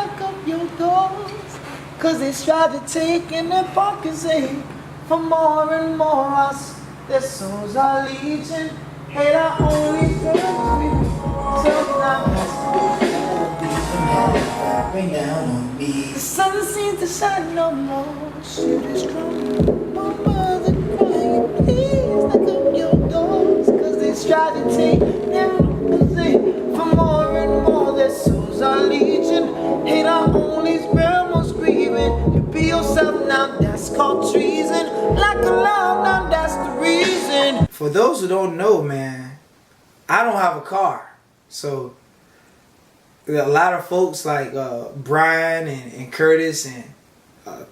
lock up your doors, cause they strive to take in their pockets, eh? For more and more us, their souls are legion. Hate our only friends, rain down on me. The sun doesn't seem to shine no more. Shit is strong. My mother crying, please lock up your doors, cause they strive to take their possession. For more and more, their souls are legion. Hate our only grandma's grieving. You be yourself now, that's called treason. Like a love, now that's the reason. For those who don't know, man, I don't have a car, so a lot of folks like Brian and Curtis and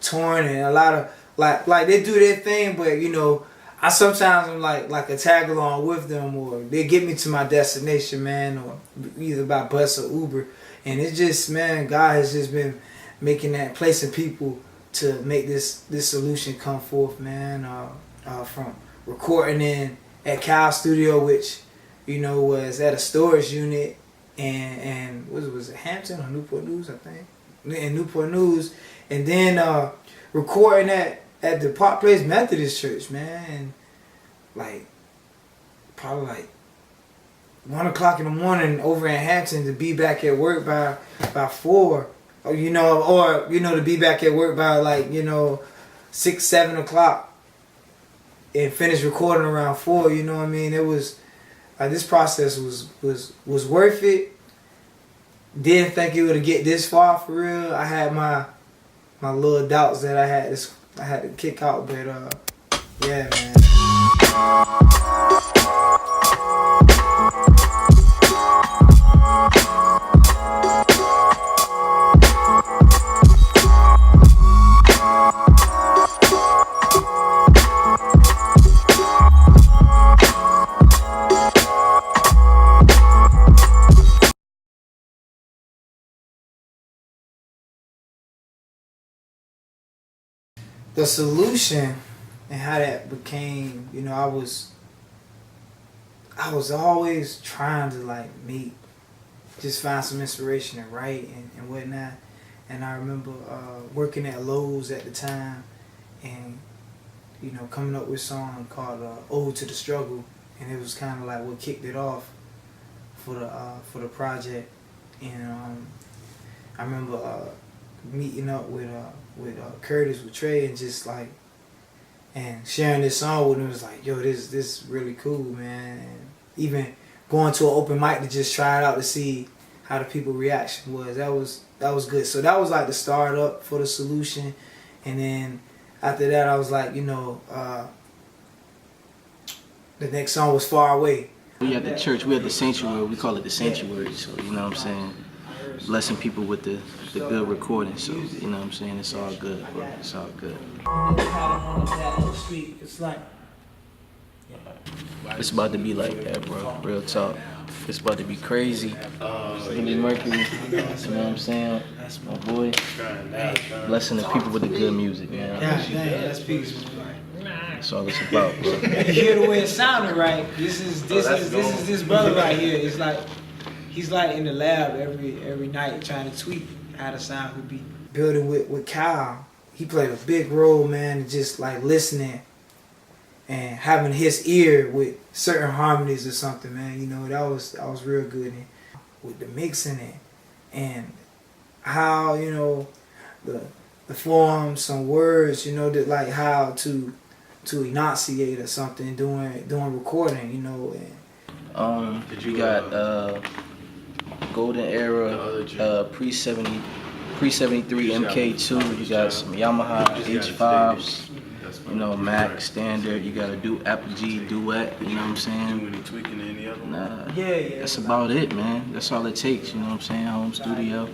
TORRIN and a lot of like they do their thing, but you know, I sometimes am like a tag along with them, or they get me to my destination, man, or either by bus or Uber. And it's just, man, God has just been making that, placing people to make this solution come forth, man. From recording in at Cal Studio, which, you know, was at a storage unit, and was it Hampton or Newport News, I think, in Newport News, and then recording at the Park Place Methodist Church, man, and like probably like 1 o'clock in the morning over in Hampton to be back at work by 4, or to be back at work by like 6, 7 o'clock and finish recording around 4. You know what I mean? It was like, this process was worth it. Didn't think it would get this far for real. I had my little doubts that I had to kick out, but yeah, man. The solution and how that became, I was always trying to like just find some inspiration and write and whatnot. And I remember working at Lowe's at the time, and coming up with a song called "Ode to the Struggle," and it was kind of like what kicked it off for the project. And I remember meeting up with Curtis, with Trey, and just like, and sharing this song with him. Was like, yo, this is really cool, man. And even going to an open mic to just try it out to see how the people reaction was. That was good. So that was like the start up for the solution. And then after that, I was like, the next song was Far Away. We at the church, we at the sanctuary, we call it the sanctuary, so you know what I'm saying, blessing people with the good recording, so you know what I'm saying, it's all good, bro. It's all good. It's about to be like that, bro, real talk. It's about to be crazy. It's gonna be Mercury, you know what I'm saying, my boy, blessing the people with the good music, man. Yeah, that's peace. That's all it's about, bro. You hear the way it sounded, right? This is this brother right here. It's like he's like in the lab every night trying to tweak how the sound could be. Building with Kyle, he played a big role, man, just like listening and having his ear with certain harmonies or something, man. That was real good. And with the mixing it and how the forms, some words, that like how to enunciate or something during recording, and you got Golden Era, pre-73 MK2, you got some Yamaha H5s, Mac Standard, you got a Apple G Duet, you know what I'm saying? Nah, yeah, that's about it, man. That's all it takes, you know what I'm saying? Home studio.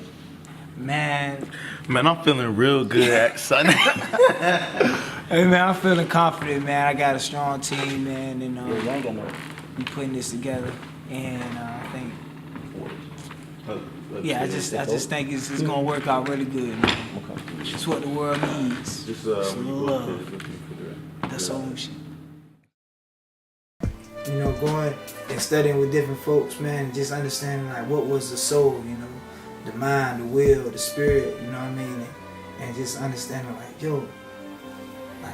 Man, I'm feeling real good, son. Hey man, I'm feeling confident, man. I got a strong team, man, and we putting this together, and I think, I just think it's gonna work out really good, man. It's what the world needs. Just a little love. The solution. Going and studying with different folks, man, and just understanding like what was the soul, the mind, the will, the spirit, you know what I mean? And just understanding like, yo, like,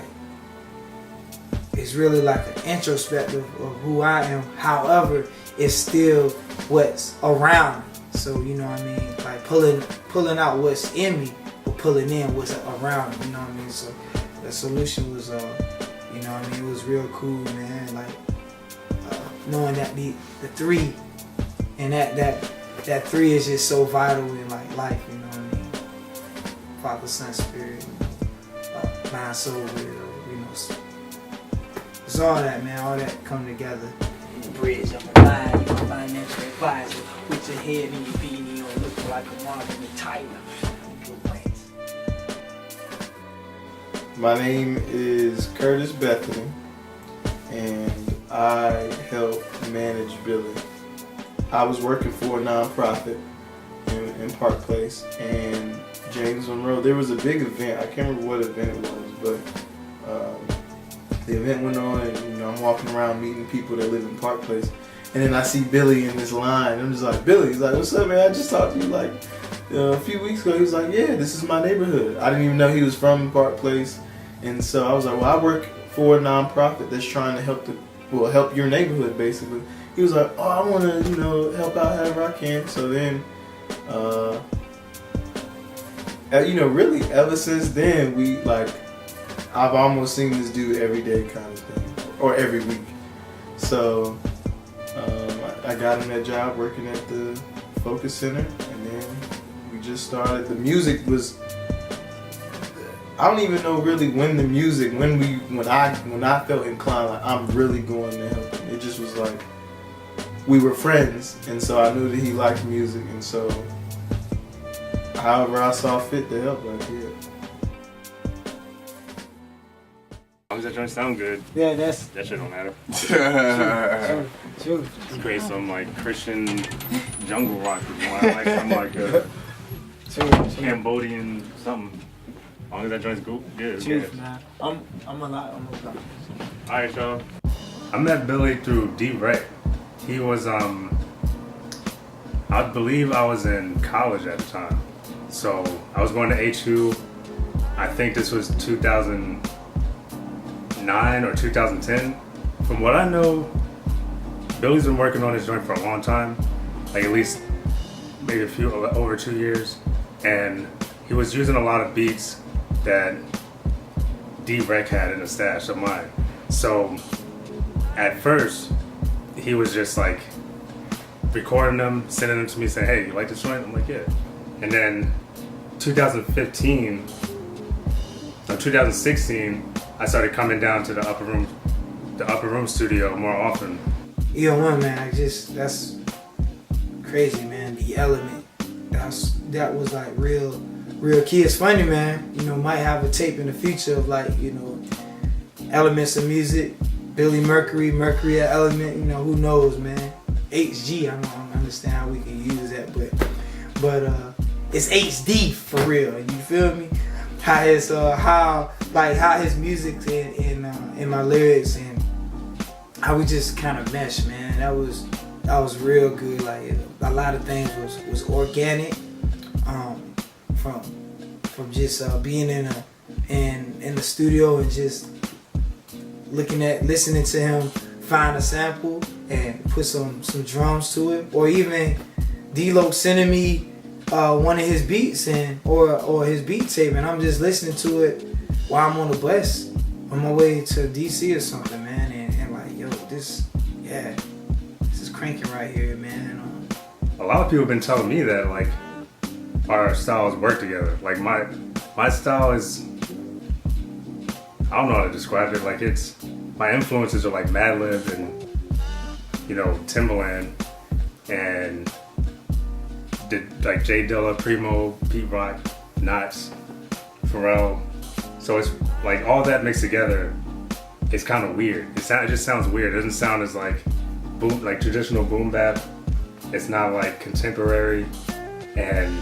it's really like an introspective of who I am. However, it's still what's around me. So, you know what I mean? Like pulling out what's in me, but pulling in what's around me, you know what I mean? So the SOULution was, you know what I mean? It was real cool, man. Like, knowing that the three, and that three is just so vital in like life, you know what I mean? Father, Son, Spirit, mind, soul, will, you know. It's all that, man. All that come together. Bridge of a line, you a financial advisor with your head in your beanie on, looking like a Marvin and Tyler. My name is Curtis Bethany, and I help manage Billy. I was working for a nonprofit in Park Place, and James Monroe, there was a big event. I can't remember what event it was, but the event went on, and you know, I'm walking around meeting people that live in Park Place, and then I see Billy in this line. I'm just like, Billy. He's like, what's up, man? I just talked to you like a few weeks ago. He was like, yeah, this is my neighborhood. I didn't even know he was from Park Place, and so I was like, well, I work for a nonprofit that's trying to help your neighborhood, basically. He was like, oh, I want to, you know, help out however I can. So then, you know, really ever since then, I've almost seen this dude every day kind of thing, or every week. So I got him that job working at the Focus Center, and then we just started. The music was, I don't even know really when I felt inclined, like I'm really going to help him. It just was like, we were friends, and so I knew that he liked music, and so however I saw fit to help, I did. As long as that joint sound good, Yeah, that shit don't matter. true. Just create some like Christian jungle rock if you want, like some like Cambodian something. As long as that joint's good, it's good. Man. I'm a lot. Alright, y'all. I met Billy through D-Rec. He was, I believe I was in college at the time. So I was going to HU. I think this was 2009 or 2010. From what I know, Billy's been working on his joint for a long time, like at least maybe over 2 years. And he was using a lot of beats that D-Rec had in a stash of mine. So at first, he was just like recording them, sending them to me, saying, hey, you like this joint? I'm like, yeah. And then 2016, I started coming down to the upper room studio more often. EO1, man, that's crazy, man. The element, that was like real key. It's funny, man. You know, might have a tape in the future of like, you know, elements of music. Billy Mercury an element, you know, who knows, man. HG, I don't understand how we can use that, but it's HD for real. You feel me? How his music and my lyrics and how we just kind of mesh, man. That was real good. Like a lot of things was organic, from just being in the studio and just listening to him find a sample and put some drums to it, or even D-Lo sending me one of his beats or his beat tape, and I'm just listening to it while I'm on the bus on my way to DC or something, man, and like, yo, this is cranking right here, man. A lot of people have been telling me that like our styles work together. Like my style is, I don't know how to describe it. Like my influences are like Madlib and, you know, Timbaland and like J Dilla, Primo, Pete Rock, Knots, Pharrell. So it's like all that mixed together. It's kind of weird. It just sounds weird. It doesn't sound as like traditional boom bap. It's not like contemporary. And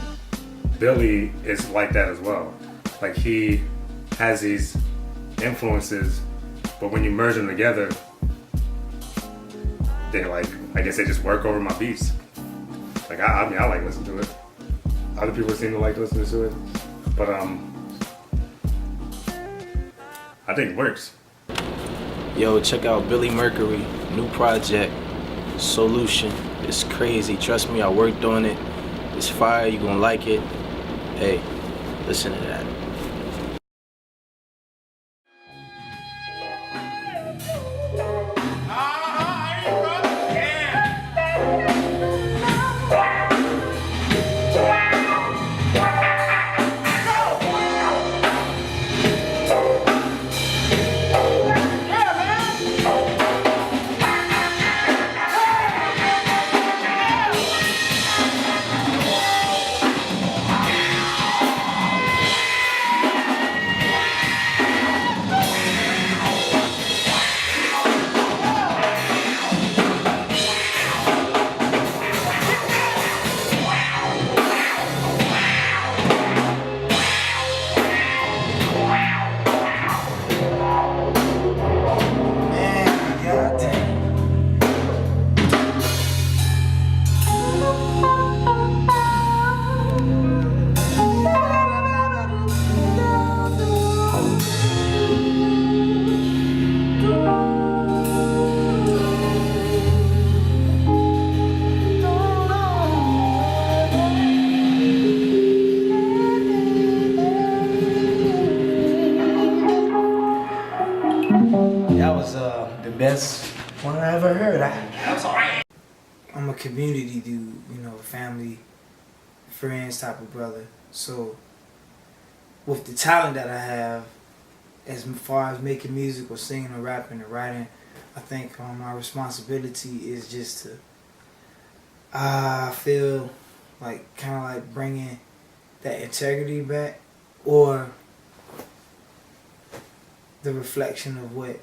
Billy is like that as well. Like he has these influences, but when you merge them together, they like, I guess they just work over my beats. Like I mean, I like listening to it. other people seem to like listening to it. But I think it works. Yo, check out Billy Mercury, new project, SOULution. It's crazy. Trust me, I worked on it. It's fire. You gonna like it. Hey, listen to that. That was the best one I ever heard. I'm a community dude, you know, family, friends type of brother. So with the talent that I have, as far as making music or singing or rapping or writing, I think my responsibility is just to, I feel like kind of like bringing that integrity back, or the reflection of what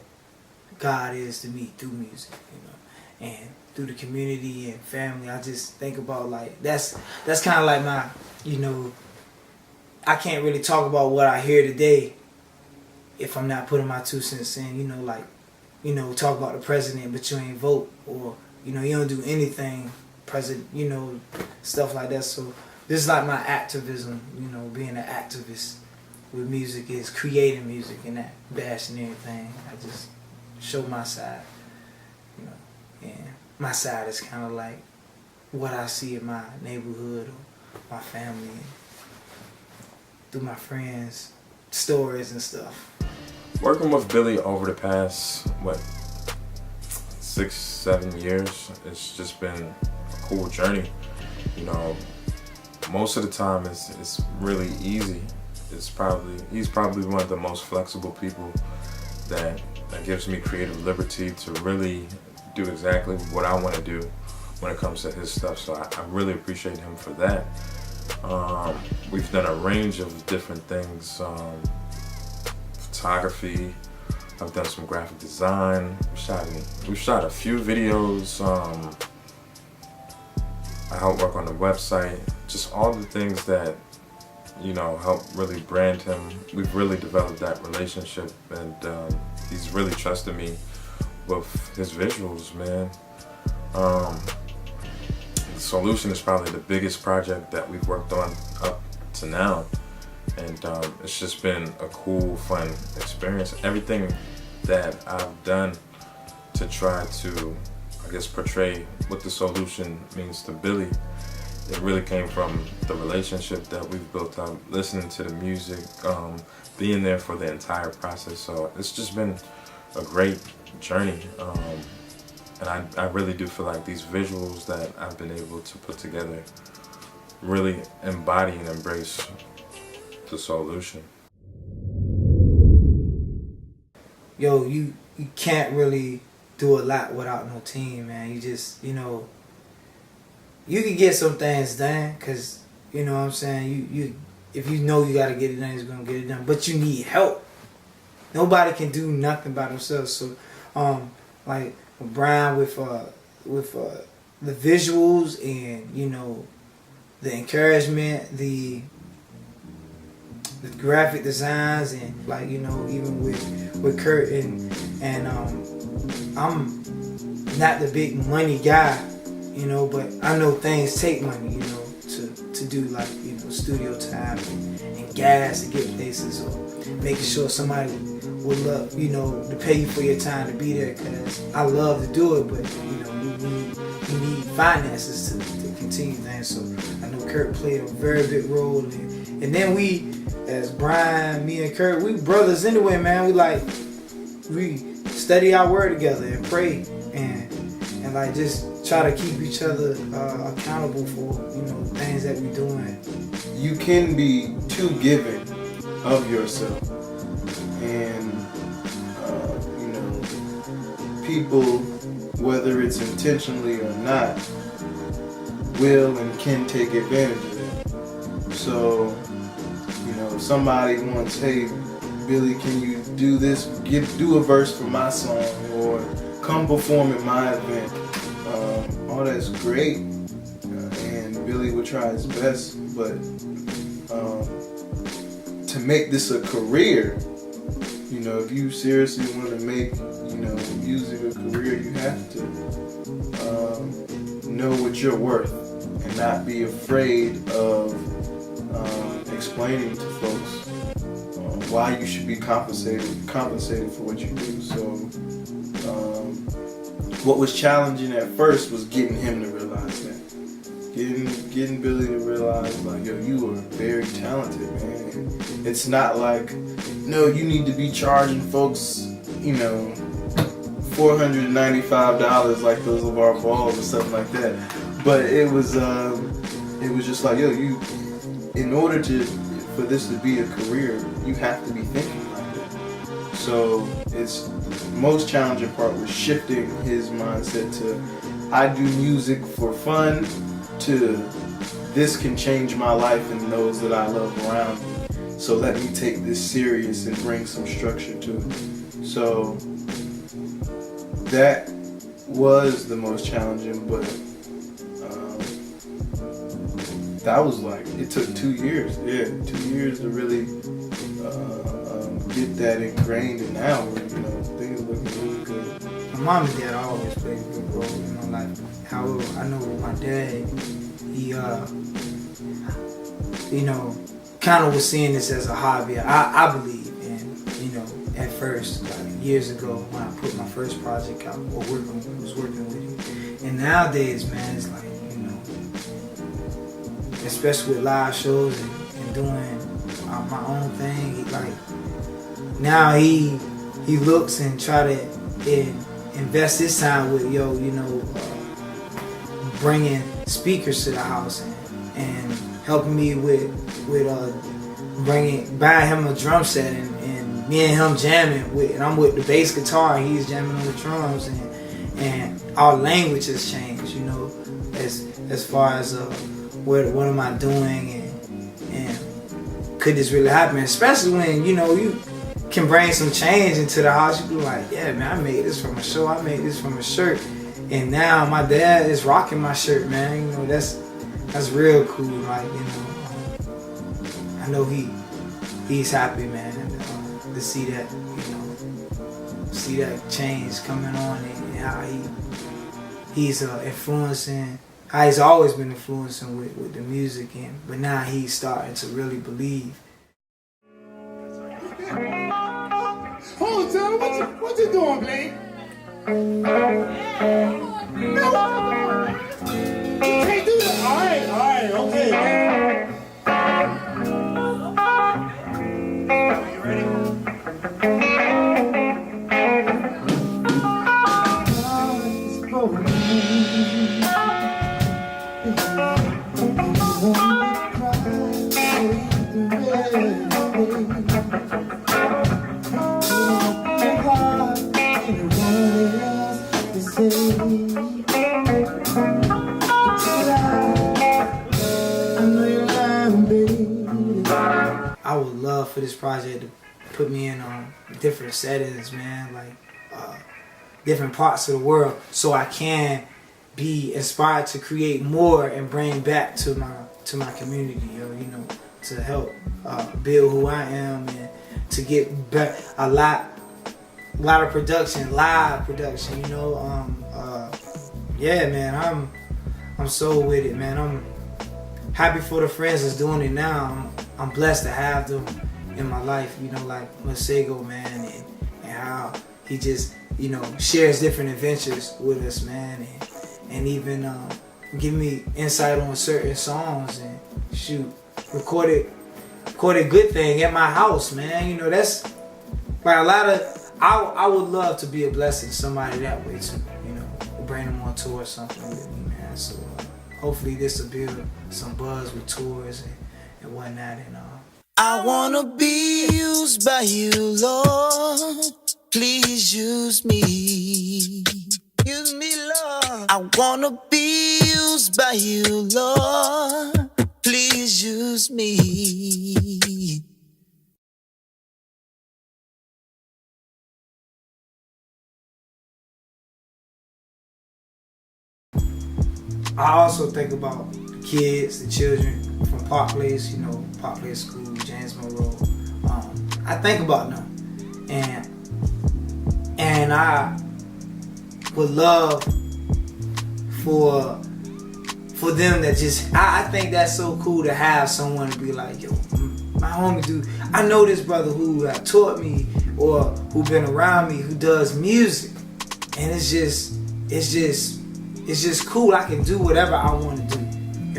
God is to me through music, you know, and through the community and family. I just think about like that's kind of like my, you know, I can't really talk about what I hear today if I'm not putting my 2 cents in, you know, like, you know, talk about the president but you ain't vote, or, you know, you don't do anything president, you know, stuff like that. So this is like my activism, you know, being an activist with music is creating music and not bashing everything. I just show my side, you know, and my side is kind of like what I see in my neighborhood or my family, and through my friends' stories and stuff. Working with Billy over the past, 6-7 years, it's just been a cool journey. You know, most of the time it's really easy. He's probably one of the most flexible people that gives me creative liberty to really do exactly what I want to do when it comes to his stuff. So I really appreciate him for that. We've done a range of different things. Photography. I've done some graphic design. We've shot a few videos. I helped work on the website. Just all the things that, you know, help really brand him. We've really developed that relationship, and he's really trusted me with his visuals, man. SOULution is probably the biggest project that we've worked on up to now, and it's just been a cool, fun experience. Everything that I've done to try to, I guess, portray what the SOULution means to Billy, it really came from the relationship that we've built up, listening to the music, being there for the entire process. So it's just been a great journey. And I really do feel like these visuals that I've been able to put together really embody and embrace the SOULution. Yo, you can't really do a lot without no team, man. You just, you know, you can get some things done, cause you know what I'm saying. You if you know you gotta get it done, you're gonna get it done. But you need help. Nobody can do nothing by themselves. So, like Brian with the visuals and, you know, the encouragement, the graphic designs, and like, you know, even with Kurt and I'm not the big money guy, you know, but I know things take money, you know, to do, like, you know, studio time and gas to get places, or making sure somebody would love, to pay you for your time to be there. Cause I love to do it, but we need finances to continue things. So I know Kurt played a very big role, and then we, as Brian, me and Kurt, we brothers anyway, man. We study our word together and pray and like just try to keep each other accountable for things that we're doing. You can be too giving of yourself, and people, whether it's intentionally or not, will and can take advantage of it. So, if somebody wants, hey, Billy, can you do this? Do a verse for my song, or come perform at my event. All that's great, and Billy will try his best, but to make this a career, if you seriously want to make, music a career, you have to know what you're worth and not be afraid of explaining to folks why you should be compensated for what you do. So what was challenging at first was getting him to realize that. Getting Billy to realize, like, yo, you are very talented, man. It's not like, no, you need to be charging folks, $495 like those of our balls or something like that. But it was just like, yo, in order for this to be a career, you have to be thinking like that. So it's the most challenging part was shifting his mindset to, I do music for fun, to this can change my life and those that I love around me. So let me take this serious and bring some structure to it. So that was the most challenging, but that was like, it took 2 years. Yeah, 2 years to really get that ingrained, and now things are looking really good. My mom and dad always played a big role in my life. However, I know my dad, he kind of was seeing this as a hobby. I believe, and at first, like years ago, when I put my first project out, or was working with him. And nowadays, man, it's like, especially with live shows and doing my own thing, now he looks and try to invest his time with bringing speakers to the house and helping me with buying him a drum set and me and him jamming and I'm with the bass guitar and he's jamming on the drums, and our language has changed, as far as what am I doing and could this really happen? Especially when you can bring some change into the house. You be like, yeah, man, I made this from a show, I made this from a shirt, and now my dad is rocking my shirt, man. That's real cool. Like, I know he's happy, man, to see that, see that change coming on and how he's influencing. How he's always been influencing with the music, but now he's starting to really believe. Hold on, what you doing, Blake? No, you can't do that. All right, okay, man. You ready? I would love for this project to put me in different settings, man, like different parts of the world, so I can be inspired to create more and bring back to my community, to help build who I am and to get back a lot of production, live production, yeah, man, I'm so with it, man. happy for the friends that's doing it now. I'm blessed to have them in my life, you know, like Masego, man, and how he just, you know, shares different adventures with us, man, and even give me insight on certain songs and shoot, recorded Good Thing at my house, man. You know, that's like a lot of, I would love to be a blessing to somebody that way too, you know, bring them on tour or something with me, man. So hopefully this will build some buzz with tours and whatnot and I wanna be used by you, Lord. Please use me. Use me, Lord. I wanna be used by you, Lord. Please use me. I also think about the kids, the children from Park Place, you know, Park Place School, James Monroe. I think about them, and I would love for them that just, I think that's so cool to have someone to be like, yo, my homie dude, I know this brother who have taught me or who been around me who does music, and it's just cool. I can do whatever I want to do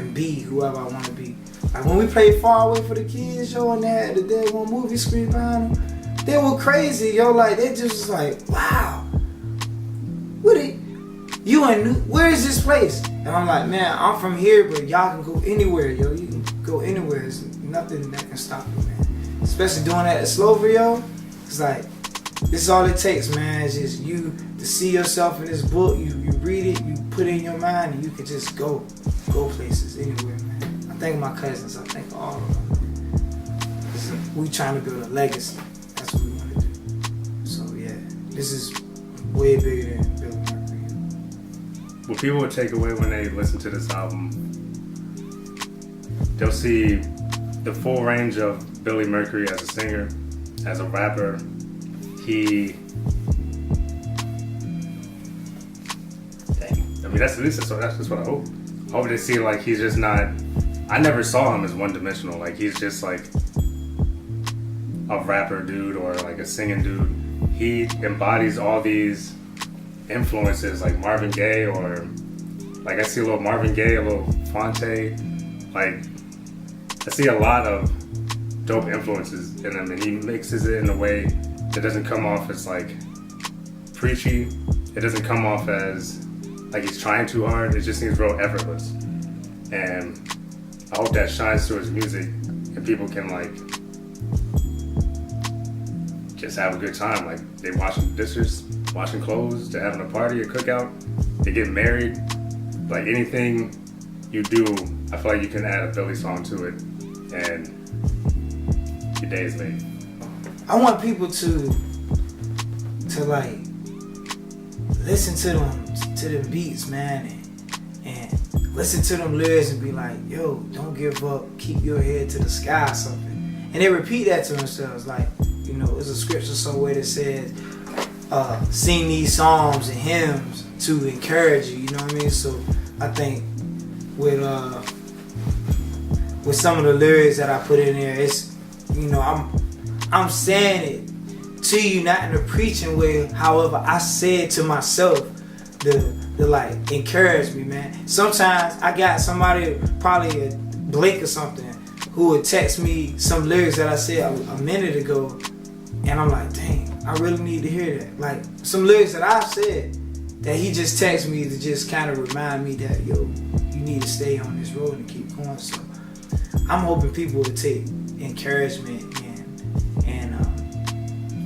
and be whoever I want to be. Like when we played Far Away for the kids, yo, and they had the dead one movie screen behind them, they were crazy, yo. Like they just was like, wow, where is this place? And I'm like, man, I'm from here, but y'all can go anywhere, yo. You can go anywhere. There's nothing that can stop you, man. Especially doing that at Slover, yo. It's like, this is all it takes, man. It's just you to see yourself in this book. You read it, you put it in your mind, and you can just go places, anywhere, man. I think of my cousins. I think of all of them. We trying to build a legacy. That's what we want to do. So yeah, this is way bigger than building Mercury. What people would take away when they listen to this album, they'll see the full range of Billy Mercury as a singer, as a rapper. That's what I hope. I hope they see, like, he's just not, I never saw him as one-dimensional. Like, he's just like a rapper dude or like a singing dude. He embodies all these influences, like Marvin Gaye, or like I see a little Marvin Gaye, a little Fonte. Like, I see a lot of dope influences in him, and he mixes it in a way that doesn't come off as like preachy. It doesn't come off as like he's trying too hard. It just seems real effortless. And I hope that shines through his music and people can like just have a good time. Like they washing dishes, washing clothes, they're having a party, a cookout, they get married. Like anything you do, I feel like you can add a Billy song to it and your day is made. I want people to like listen to them beats, man, and listen to them lyrics and be like, yo, don't give up, keep your head to the sky or something. And they repeat that to themselves, like, you know, there's a scripture somewhere that says, sing these psalms and hymns to encourage you, you know what I mean? So I think with some of the lyrics that I put in there, it's, you know, I'm saying it to you, not in a preaching way. However, I say it to myself to like encourage me, man. Sometimes I got somebody, probably a Blake or something, who would text me some lyrics that I said a minute ago, and I'm like, dang, I really need to hear that. Like some lyrics that I've said that he just texted me to just kind of remind me that, yo, you need to stay on this road and keep going. So I'm hoping people will take encouragement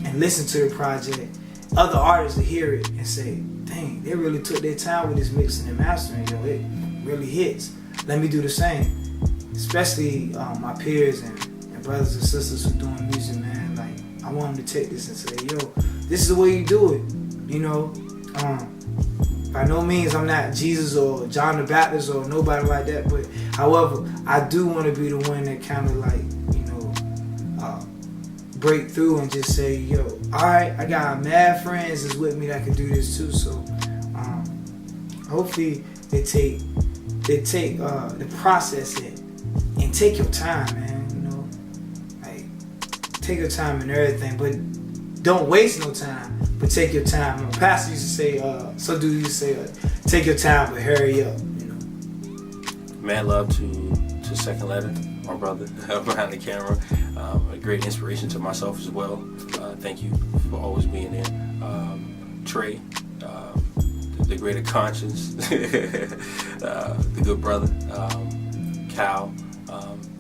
and listen to the project. Other artists will hear it and say, dang, they really took their time with this mixing and mastering, yo, it really hits. Let me do the same. Especially my peers and brothers and sisters who doing music, man. Like, I want them to take this and say, yo, this is the way you do it, you know. By no means I'm not Jesus or John the Baptist or nobody like that, but however, I do want to be the one that kind of like, you know, break through and just say, yo, alright, I got mad friends that's with me that can do this too. So hopefully they take the process it and take your time, man. You know, like take your time and everything, but don't waste no time. But take your time. My pastor used to say, so dude used to say, take your time, but hurry up. You know. Mad love to Second Letter, my brother behind the camera. A great inspiration to myself as well. Thank you for always being there. Trey, the greater conscience, the good brother. Cal,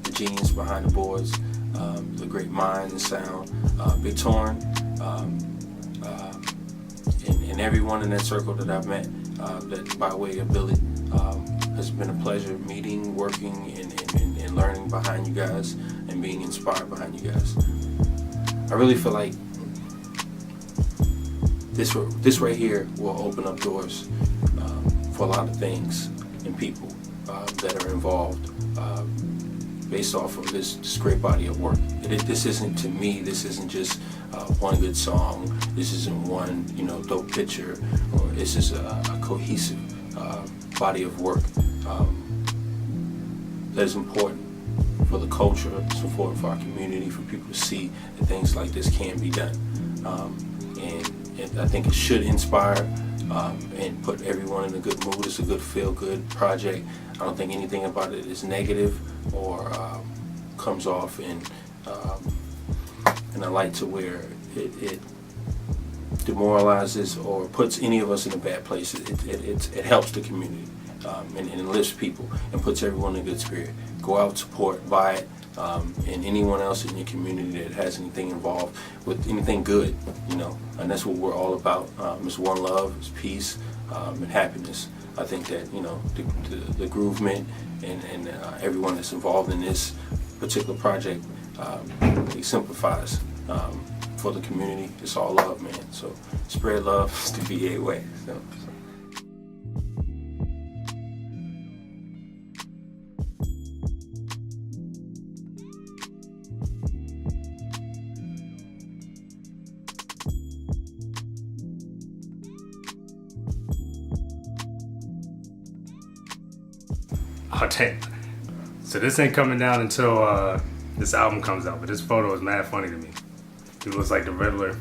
the genius behind the boards, the great mind and sound. Big TORRIN, and everyone in that circle that I've met, that by way of Billy, has been a pleasure meeting, working, and learning behind you guys and being inspired behind you guys. I really feel like this right here will open up doors for a lot of things and people that are involved based off of this great body of work. This isn't, to me, this isn't just one good song. This isn't one, dope picture, or this is a cohesive body of work that is important for the culture, it's important for our community, for people to see that things like this can be done. And I think it should inspire and put everyone in a good mood. It's a good feel-good project. I don't think anything about it is negative or comes off in a light to where it demoralizes or puts any of us in a bad place. It helps the community and lifts people and puts everyone in a good spirit. Go out, support, buy it, and anyone else in your community that has anything involved with anything good, and that's what we're all about. It's one love, it's peace, and happiness. I think that, the Groovement and everyone that's involved in this particular project exemplifies for the community. It's all love, man. So spread love, it's the VA way. So. Oh damn. So this ain't coming down until this album comes out, but this photo is mad funny to me. He looks like the Riddler